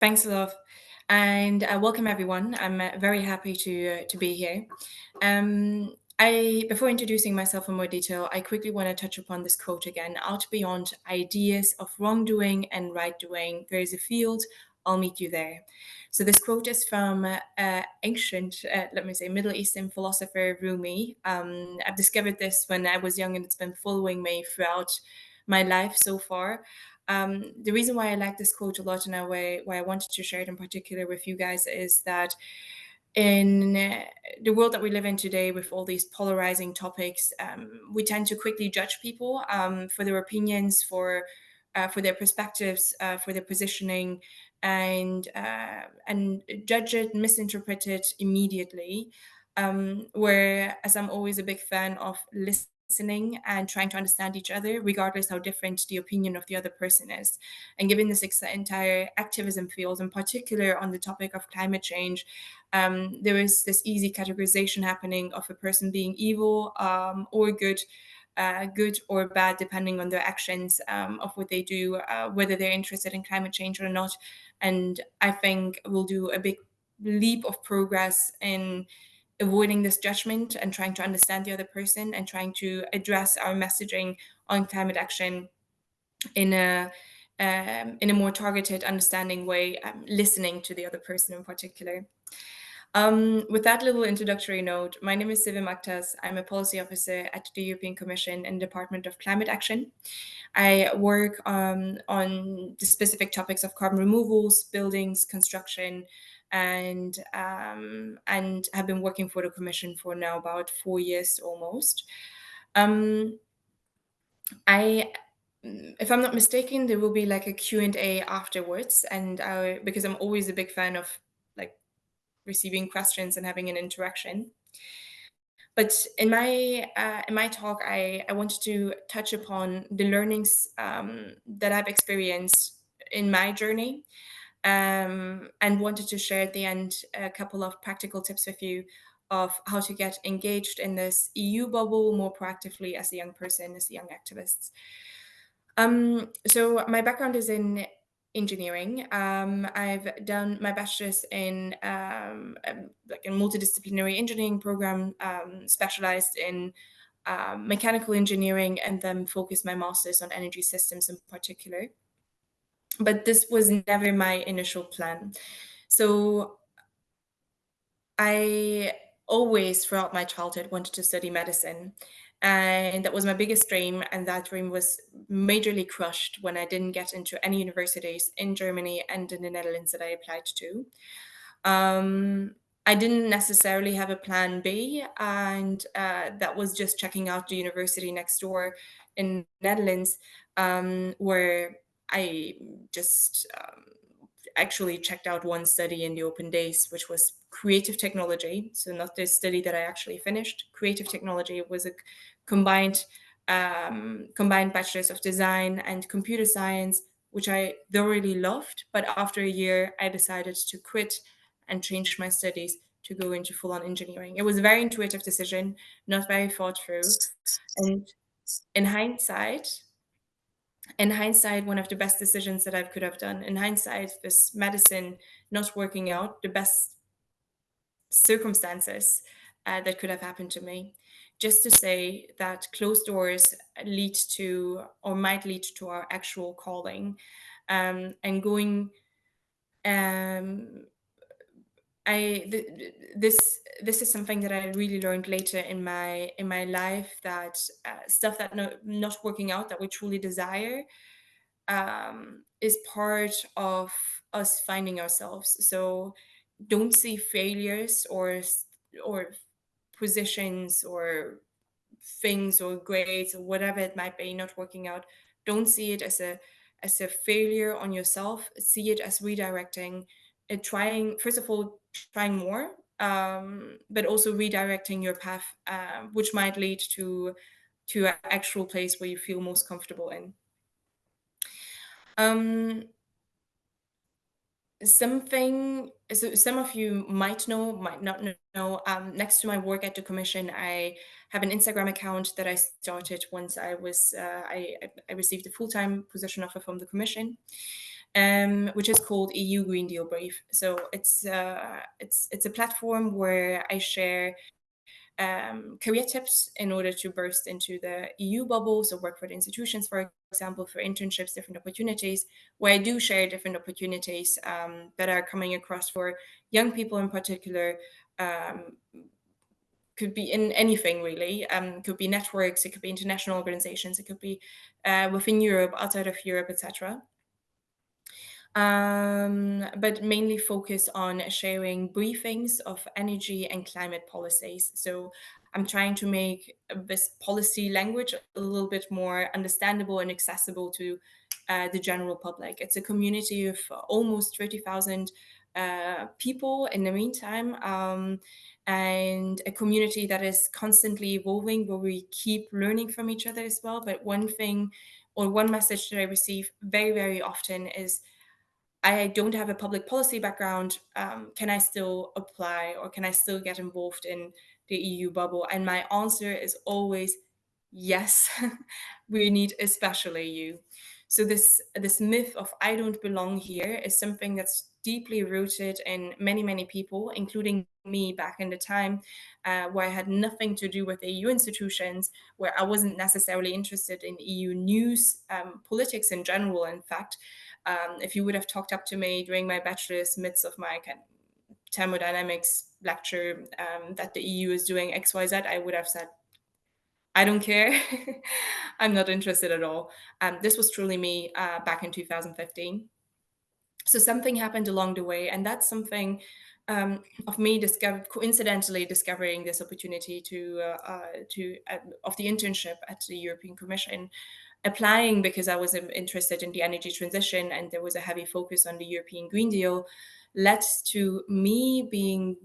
Thanks a lot, and welcome everyone. I'm very happy to be here. I before introducing myself in more detail, I quickly want to touch upon this quote again. Out beyond ideas of wrongdoing and right doing, there is a field. I'll meet you there. So this quote is from ancient, let me say, Middle Eastern philosopher Rumi. I've discovered this when I was young, and it's been following me throughout my life so far. The reason why I like this quote a lot and why I wanted to share it in particular with you guys is that in the world that we live in today, with all these polarizing topics, we tend to quickly judge people for their opinions, for their perspectives, for their positioning, and judge it, misinterpret it immediately. Whereas I'm always a big fan of listening and trying to understand each other, regardless how different the opinion of the other person is. And given this entire activism field, in particular on the topic of climate change, there is this easy categorization happening of a person being evil or good. Good or bad, depending on their actions of what they do, whether they're interested in climate change or not. And I think we'll do a big leap of progress in avoiding this judgment and trying to understand the other person and trying to address our messaging on climate action in a more targeted, understanding way, listening to the other person in particular. With that little introductory note, my name is Sevim Aktas. I'm a policy officer at the European Commission in the Department of Climate Action. I work on the specific topics of carbon removals, buildings, construction, and have been working for the Commission for now about 4 years almost. I If I'm not mistaken, there will be like a Q&A afterwards, and because I'm always a big fan of like receiving questions and having an interaction. But in my talk, I wanted to touch upon the learnings that I've experienced in my journey, and wanted to share at the end a couple of practical tips with you of how to get engaged in this EU bubble more proactively as a young person, as a young activist. So my background is in engineering. I've done my bachelor's in like a multidisciplinary engineering program, specialized in mechanical engineering, and then focused my master's on energy systems in particular. But this was never my initial plan. So I always, throughout my childhood, wanted to study medicine. And that was my biggest dream. And that dream was majorly crushed when I didn't get into any universities in Germany and in the Netherlands that I applied to. I didn't necessarily have a plan B, and that was just checking out the university next door in the Netherlands, where I just actually checked out one study in the open days, which was creative technology. So not the study that I actually finished. Creative technology was a combined combined bachelor's of design and computer science, which I thoroughly loved. But after a year, I decided to quit and change my studies to go into full-on engineering. It was a very intuitive decision, not very thought through. And in hindsight, one of the best decisions that I could have done. In hindsight, this medicine not working out, the best circumstances that could have happened to me. Just to say that closed doors lead to, or might lead to, our actual calling, and going. This is something that I really learned later in my life, that stuff that not working out that we truly desire is part of us finding ourselves. So don't see failures or positions or things or grades or whatever it might be not working out. Don't see it as a failure on yourself. See it as redirecting, trying, first of all, trying more, but also redirecting your path, which might lead to an actual place where you feel most comfortable in. So some of you might know, might not know. Next to my work at the Commission, I have an Instagram account that I started once I received a full-time position offer from the Commission. which is called EU Green Deal Brief. So it's a platform where I share career tips in order to burst into the EU bubble, so work for the institutions, for example, for internships, different opportunities, where I do share different opportunities that are coming across for young people in particular. Could be in anything really. Could be networks, it could be international organizations, it could be within Europe, outside of Europe, etc. But mainly focus on sharing briefings of energy and climate policies. So I'm trying to make this policy language a little bit more understandable and accessible to the general public. It's a community of almost 30,000 people in the meantime, and a community that is constantly evolving, where we keep learning from each other as well. But one thing, or one message that I receive very, very often is, I don't have a public policy background. Can I still apply, or can I still get involved in the EU bubble? And my answer is always yes. We need especially you. So this myth of I don't belong here is something that's deeply rooted in many, many people, including me back in the time where I had nothing to do with the EU institutions, where I wasn't necessarily interested in EU news, politics in general, in fact. If you would have talked up to me during my bachelor's, midst of my kind of thermodynamics lecture, that the EU is doing XYZ, I would have said, I don't care. I'm not interested at all. This was truly me back in 2015. So something happened along the way, and that's something of me coincidentally discovering this opportunity of the internship at the European Commission, applying because I was interested in the energy transition, and there was a heavy focus on the European Green Deal, led to me being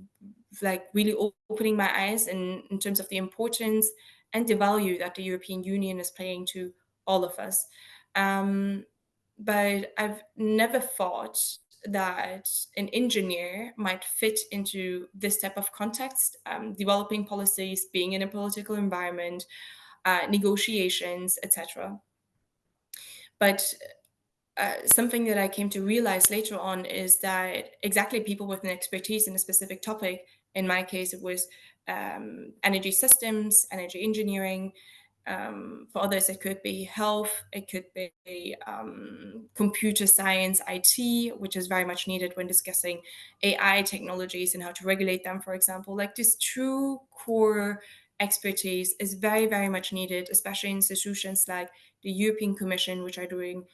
like really opening my eyes in terms of the importance and the value that the European Union is playing to all of us. But I've never thought that an engineer might fit into this type of context, developing policies, being in a political environment, negotiations, etc. But something that I came to realize later on is that exactly people with an expertise in a specific topic, in my case, it was energy systems, energy engineering. For others, it could be health, it could be computer science, IT, which is very much needed when discussing AI technologies and how to regulate them, for example. Like this true core expertise is very, very much needed, especially in institutions like the European Commission, which is doing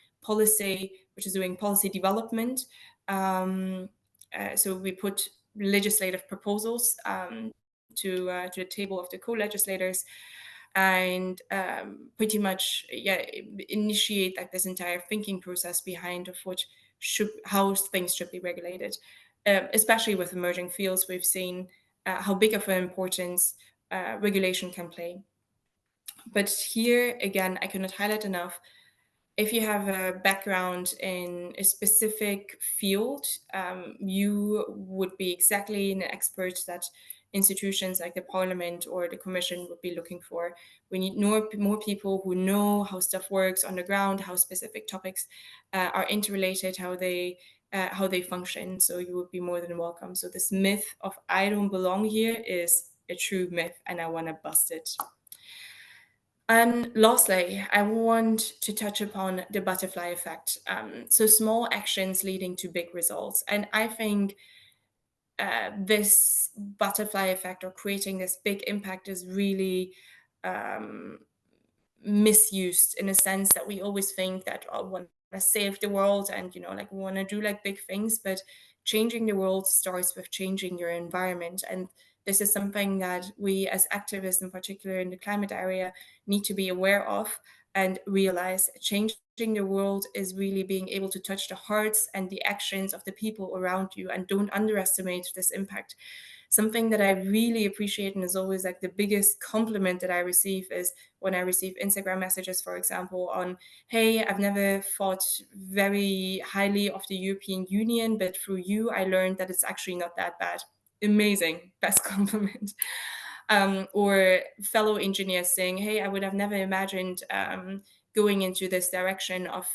policy development. So we put legislative proposals to the table of the co-legislators, and pretty much initiate like this entire thinking process behind of how things should be regulated. Especially with emerging fields, we've seen how big of an importance regulation can play. But here again, I cannot highlight enough, if you have a background in a specific field, you would be exactly an expert that institutions like the Parliament or the Commission would be looking for. We need more people who know how stuff works on the ground, how specific topics are interrelated, how they function. So you would be more than welcome. So this myth of I don't belong here is a true myth, and I want to bust it. And lastly, I want to touch upon the butterfly effect. So small actions leading to big results. And I think this butterfly effect, or creating this big impact, is really misused, in a sense that we always think that, oh, we want to save the world, and like we want to do like big things, but changing the world starts with changing your environment. And this is something that we as activists, in particular in the climate area, need to be aware of and realize. Changing the world is really being able to touch the hearts and the actions of the people around you, and don't underestimate this impact. Something that I really appreciate, and is always like the biggest compliment that I receive, is when I receive Instagram messages, for example, on, hey, I've never thought very highly of the European Union, but through you, I learned that it's actually not that bad. Amazing, best compliment. Or fellow engineers saying, hey, I would have never imagined going into this direction of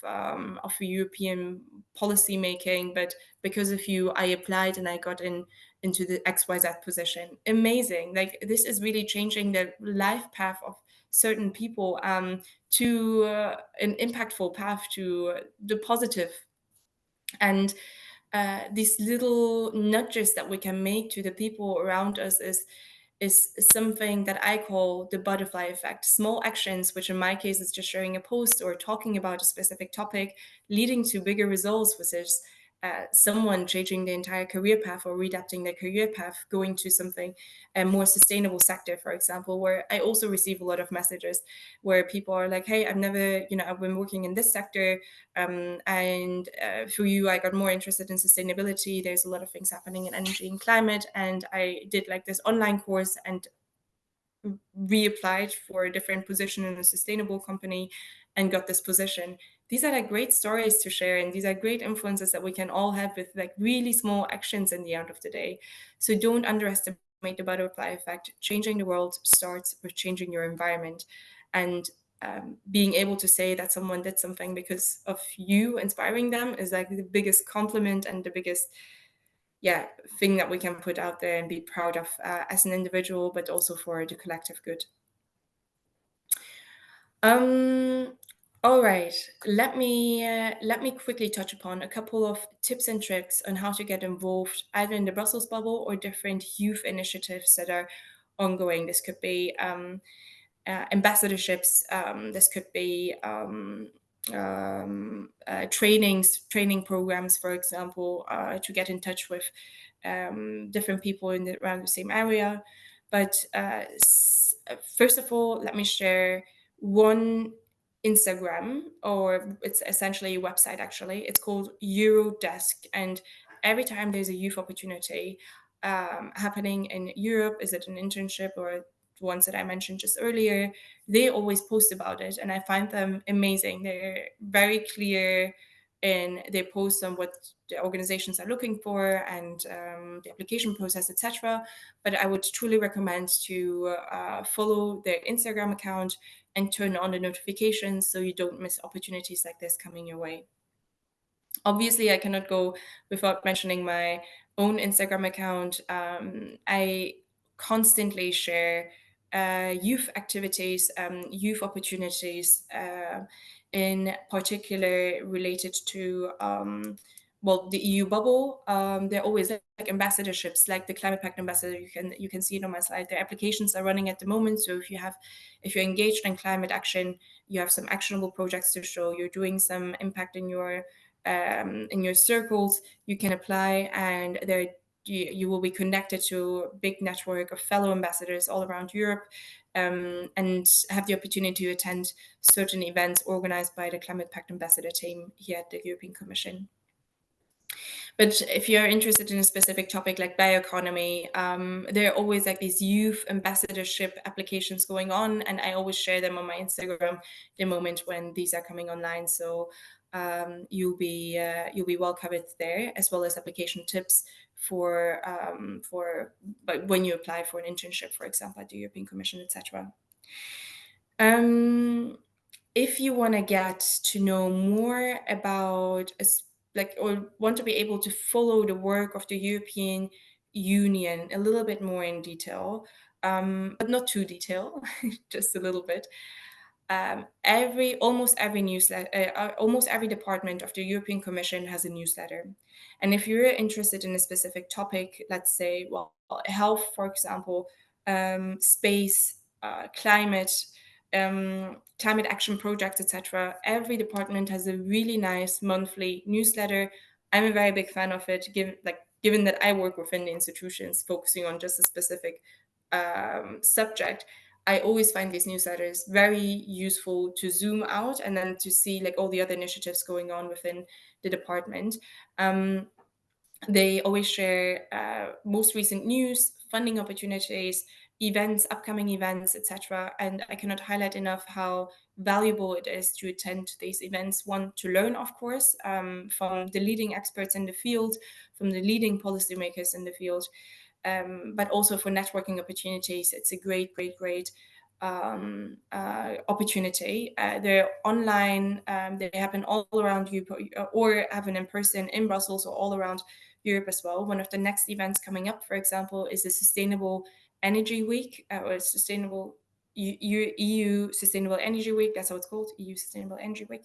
European policy making, but because of you, I applied and I got into the XYZ position. Amazing. Like, this is really changing the life path of certain people to an impactful path to the positive. And these little nudges that we can make to the people around us is something that I call the butterfly effect. Small actions, which in my case is just sharing a post or talking about a specific topic, leading to bigger results, which is someone changing the entire career path or readapting their career path, going to something a more sustainable sector, for example, where I also receive a lot of messages where people are like, hey, I've been working in this sector, and through you, I got more interested in sustainability. There's a lot of things happening in energy and climate, and I did like this online course and reapplied for a different position in a sustainable company and got this position. These are like great stories to share, and these are great influences that we can all have with like really small actions in the end of the day. So don't underestimate the butterfly effect. Changing the world starts with changing your environment, and being able to say that someone did something because of you inspiring them is like the biggest compliment and the biggest thing that we can put out there and be proud of as an individual, but also for the collective good. All right, let me quickly touch upon a couple of tips and tricks on how to get involved either in the Brussels bubble or different youth initiatives that are ongoing. This could be ambassadorships. This could be training programs, for example, to get in touch with different people around the same area. But first of all, let me share one Instagram, or it's essentially a website actually. It's called Eurodesk, and every time there's a youth opportunity happening in Europe, is it an internship or the ones that I mentioned just earlier, they always post about it, and I find them amazing. They're very clear in their posts on what the organizations are looking for and the application process, etc. But I would truly recommend to follow their Instagram account and turn on the notifications so you don't miss opportunities like this coming your way. Obviously, I cannot go without mentioning my own Instagram account. I constantly share youth activities, youth opportunities, in particular related to the EU bubble. There are always like ambassadorships, like the Climate Pact ambassador. You can see it on my slide. Their applications are running at the moment. So if you're engaged in climate action, you have some actionable projects to show. You're doing some impact in your circles, you can apply, and you will be connected to a big network of fellow ambassadors all around Europe, and have the opportunity to attend certain events organized by the Climate Pact ambassador team here at the European Commission. But if you're interested in a specific topic like bioeconomy, there are always like these youth ambassadorship applications going on, and I always share them on my Instagram the moment when these are coming online. So you'll be well covered there, as well as application tips for when you apply for an internship, for example, at the European Commission, etc. If you want to get to know more about or want to be able to follow the work of the European Union a little bit more in detail, but not too detail, just a little bit. Almost every newsletter, almost every department of the European Commission has a newsletter. And if you're interested in a specific topic, let's say, health, for example, space, climate, climate action projects, etc., every department has a really nice monthly newsletter. I'm a very big fan of it, given that I work within the institutions focusing on just a specific subject. I always find these newsletters very useful to zoom out and then to see like all the other initiatives going on within the department. They always share most recent news, funding opportunities, events, upcoming events, etc. And I cannot highlight enough how valuable it is to attend these events. One, to learn, of course, from the leading experts in the field, from the leading policymakers in the field, but also for networking opportunities. It's a great opportunity. They're online, they happen all around Europe, or happen in person in Brussels or all around Europe as well. One of the next events coming up, for example, is the Sustainable Energy Week, or Sustainable EU Sustainable Energy Week. That's how it's called, EU Sustainable Energy Week.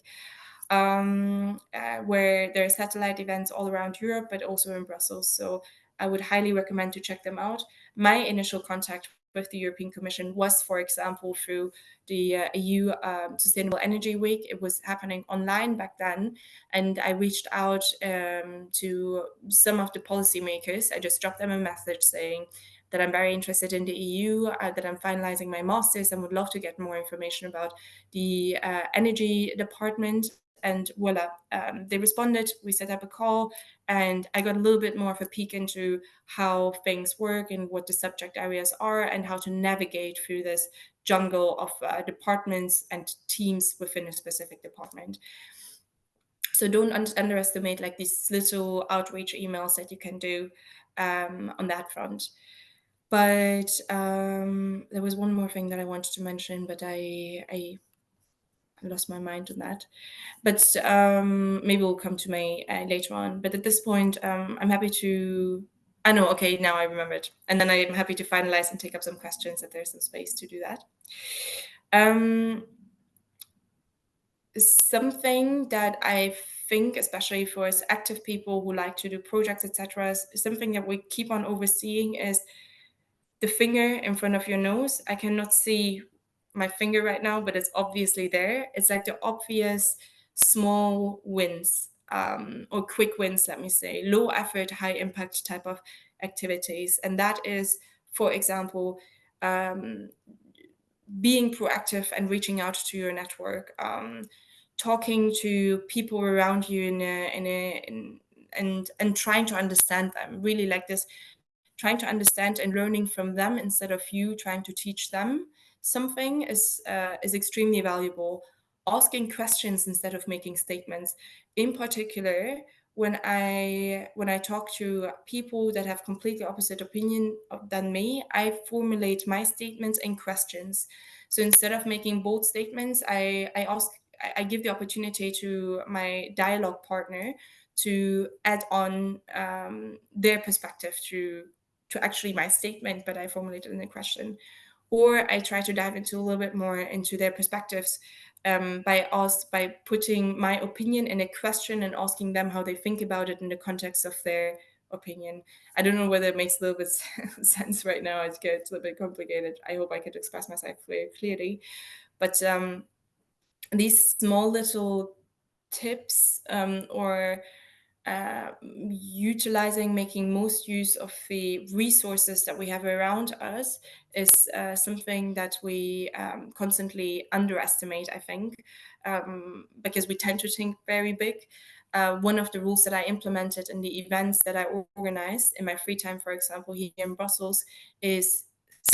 Where there are satellite events all around Europe, but also in Brussels. So I would highly recommend to check them out. My initial contact with the European Commission was, for example, through the EU Sustainable Energy Week. It was happening online back then, and I reached out to some of the policymakers. I just dropped them a message saying that I'm very interested in the EU, that I'm finalizing my master's and would love to get more information about the energy department. And voila, they responded. We set up a call, and I got a little bit more of a peek into how things work and what the subject areas are, and how to navigate through this jungle of departments and teams within a specific department. So don't underestimate like these little outreach emails that you can do on that front. But there was one more thing that I wanted to mention, but I lost my mind on that. But maybe we'll come to me later on. But at this point, I'm happy to. I know. Okay, now I remember it, and then I'm happy to finalize and take up some questions if there's some space to do that. Something that I think, especially for us active people who like to do projects, etc., something that we keep on overseeing is the finger in front of your nose. I cannot see my finger right now, but it's obviously there. It's like the obvious small wins, or quick wins, let me say, low effort, high impact type of activities. And that is, for example, being proactive and reaching out to your network, talking to people around you and trying to understand them, really like this, trying to understand and learning from them instead of you trying to teach them something is extremely valuable. Asking questions instead of making statements. In particular, when I talk to people that have completely opposite opinion than me, I formulate my statements in questions. So instead of making bold statements, I give the opportunity to my dialogue partner to add on their perspective to actually my statement, but I formulated in a question. Or I try to dive into a little bit more into their perspectives by putting my opinion in a question and asking them how they think about it in the context of their opinion. I don't know whether it makes a little bit sense right now. It gets a little bit complicated. I hope I could express myself very clearly. But these small little tips, or utilizing, making most use of the resources that we have around us is something that we constantly underestimate, I think, because we tend to think very big. One of the rules that I implemented in the events that I organized in my free time, for example, here in Brussels, is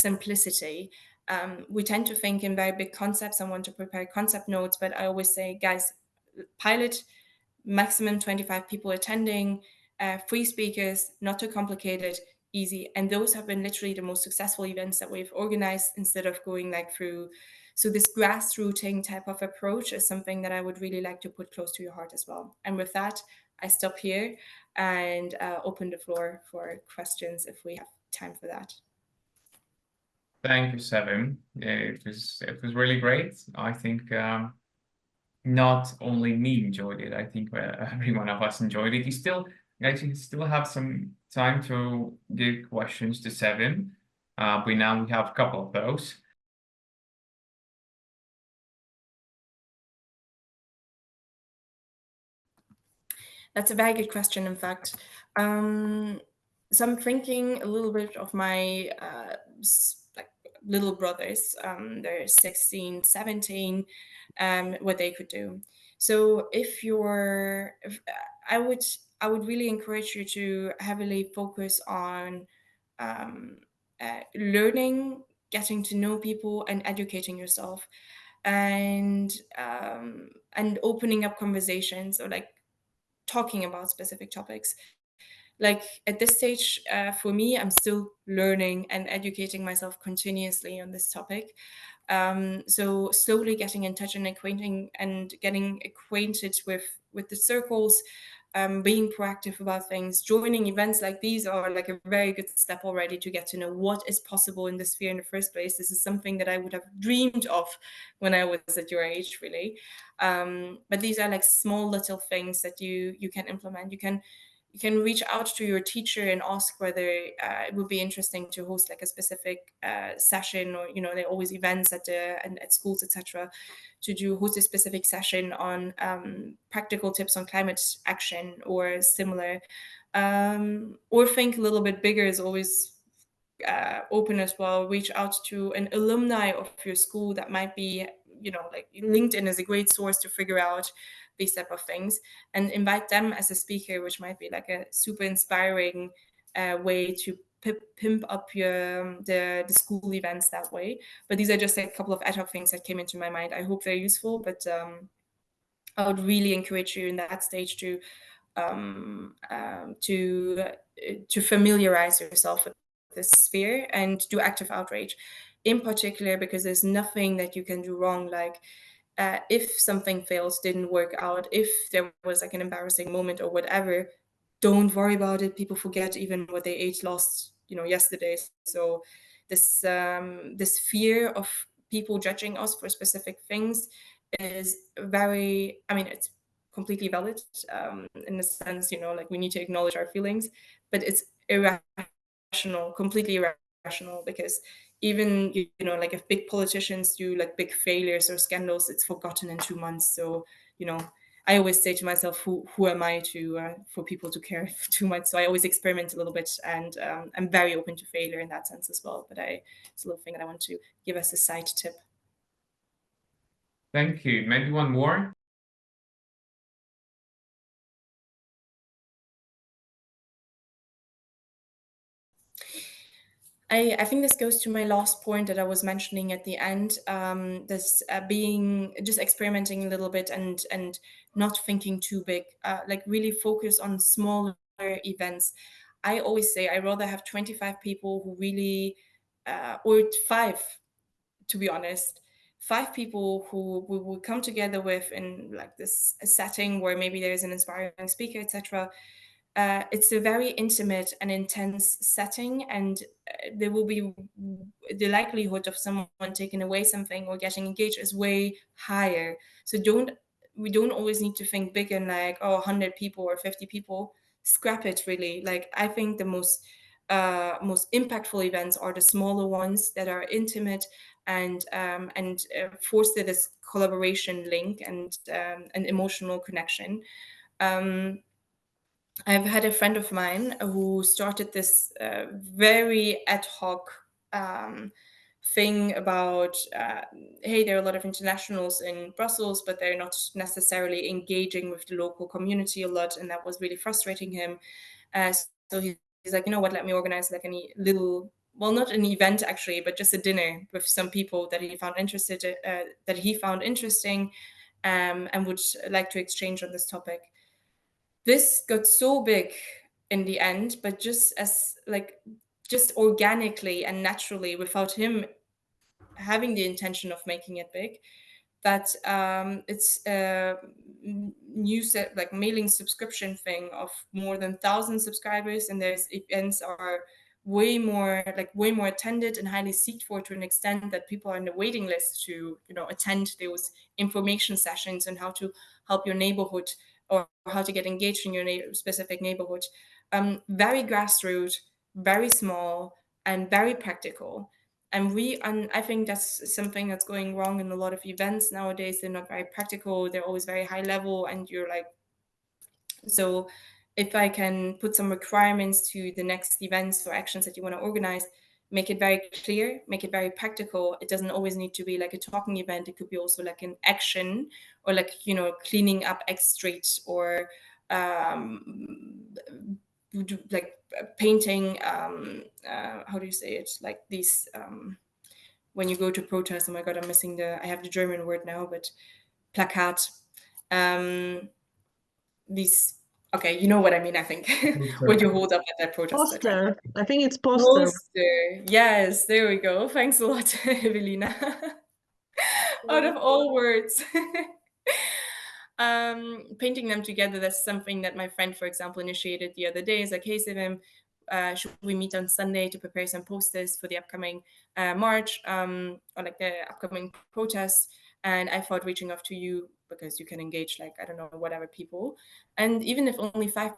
simplicity. We tend to think in very big concepts and want to prepare concept notes, but I always say, guys, pilot maximum 25 people attending, free speakers, not too complicated, easy. And those have been literally the most successful events that we've organized instead of going like through. So this grassrooting type of approach is something that I would really like to put close to your heart as well. And with that, I stop here and open the floor for questions if we have time for that. Thank you, Sevim. It was really great. I think not only me enjoyed it, I think every one of us enjoyed it. You still actually still have some time to give questions to Sevim. But now we have a couple of those. That's a very good question, in fact. So I'm thinking a little bit of my like little brothers. They're 16, 17, what they could do. So if I would really encourage you to heavily focus on learning, getting to know people, and educating yourself, and opening up conversations, or like talking about specific topics. Like at this stage, for me, I'm still learning and educating myself continuously on this topic. So slowly getting in touch and getting acquainted with the circles, being proactive about things, joining events like these are like a very good step already to get to know what is possible in the sphere in the first place. This is something that I would have dreamed of when I was at your age, really. But these are like small little things that you can implement. You can reach out to your teacher and ask whether it would be interesting to host like a specific session, or there are always events at schools, etc., to host a specific session on practical tips on climate action or similar. Or think a little bit bigger is always open as well. Reach out to an alumni of your school that might be, like LinkedIn is a great source to figure out these type of things, and invite them as a speaker, which might be like a super inspiring way to pimp up the school events that way. But these are just a couple of ad hoc things that came into my mind. I hope they're useful, but I would really encourage you in that stage to um, um, to to familiarize yourself with this sphere and do active outreach, in particular because there's nothing that you can do wrong. Like if something fails, didn't work out, if there was like an embarrassing moment or whatever, don't worry about it. People forget even what they ate last, yesterday. So this fear of people judging us for specific things is very, I mean, it's completely valid, in the sense, like we need to acknowledge our feelings, but it's irrational, completely irrational, because even, like if big politicians do like big failures or scandals, it's forgotten in 2 months. So, I always say to myself, who am I to for people to care too much? So I always experiment a little bit, and I'm very open to failure in that sense as well. But it's a little thing that I want to give as a side tip. Thank you. Maybe one more. I think this goes to my last point that I was mentioning at the end. This being just experimenting a little bit, and not thinking too big. Like really focus on smaller events. I always say I rather have 25 people who really, or five, to be honest, five people who we will come together with in like this setting where maybe there's an inspiring speaker, etc. It's a very intimate and intense setting, and there will be the likelihood of someone taking away something or getting engaged is way higher. So we don't always need to think big and like, oh, 100 people or 50 people. Scrap it, really. Like I think the most impactful events are the smaller ones that are intimate, and foster this collaboration link and an emotional connection. Um, I've had a friend of mine who started this very ad hoc thing about, hey, there are a lot of internationals in Brussels, but they're not necessarily engaging with the local community a lot, and that was really frustrating him. So he's like, you know what, let me organize like any little, well, not an event actually, but just a dinner with some people that he found interesting, and would like to exchange on this topic. This got so big in the end, but just organically and naturally, without him having the intention of making it big, that it's a like mailing subscription thing of more than 1,000 subscribers, and there's events are way more attended and highly sought for, to an extent that people are on the waiting list to attend those information sessions on how to help your neighborhood, or how to get engaged in your specific neighborhood. Very grassroots, very small, and very practical. And I think that's something that's going wrong in a lot of events nowadays. They're not very practical, they're always very high level, and you're like, so if I can put some requirements to the next events or actions that you want to organize, make it very clear, make it very practical. It doesn't always need to be like a talking event. It could be also like an action, or like cleaning up X Street, or like painting, how do you say it, like these, when you go to protest, oh my god, I have the German word now, but plakat, um these, okay, you know what I mean, I think. What you hold up at that protest, I tried. Poster. I think it's poster. Poster, yes, there we go. Thanks a lot, Evelina. out of all words. Painting them together, that's something that my friend, for example, initiated the other day. Is like, hey, Sevim, should we meet on Sunday to prepare some posters for the upcoming march, or like the upcoming protests? And I thought reaching out to you because you can engage, like, I don't know, whatever people. And even if only 5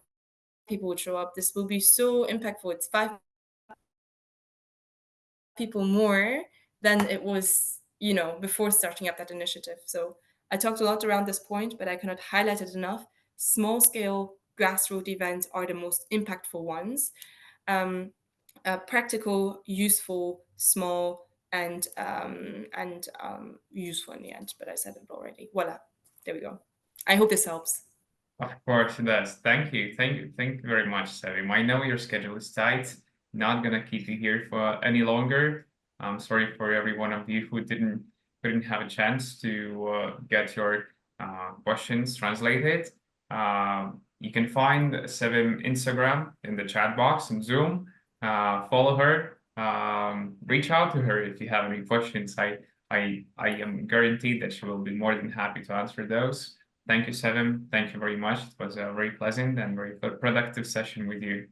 people would show up, this will be so impactful. It's 5 people more than it was, before starting up that initiative. So I talked a lot around this point, but I cannot highlight it enough. Small scale grassroots events are the most impactful ones. Um, Practical, useful, small, and useful in the end. But I said it already. Voila, there we go. I hope this helps. Of course it does. Thank you. Thank you very much, Sevim. I know your schedule is tight. Not gonna keep you here for any longer. I'm sorry for every one of you who couldn't have a chance to get your questions translated. You can find Sevim Instagram in the chat box in Zoom. Follow her. Reach out to her if you have any questions. I am guaranteed that she will be more than happy to answer those. Thank you, Sevim. Thank you very much. It was a very pleasant and very productive session with you.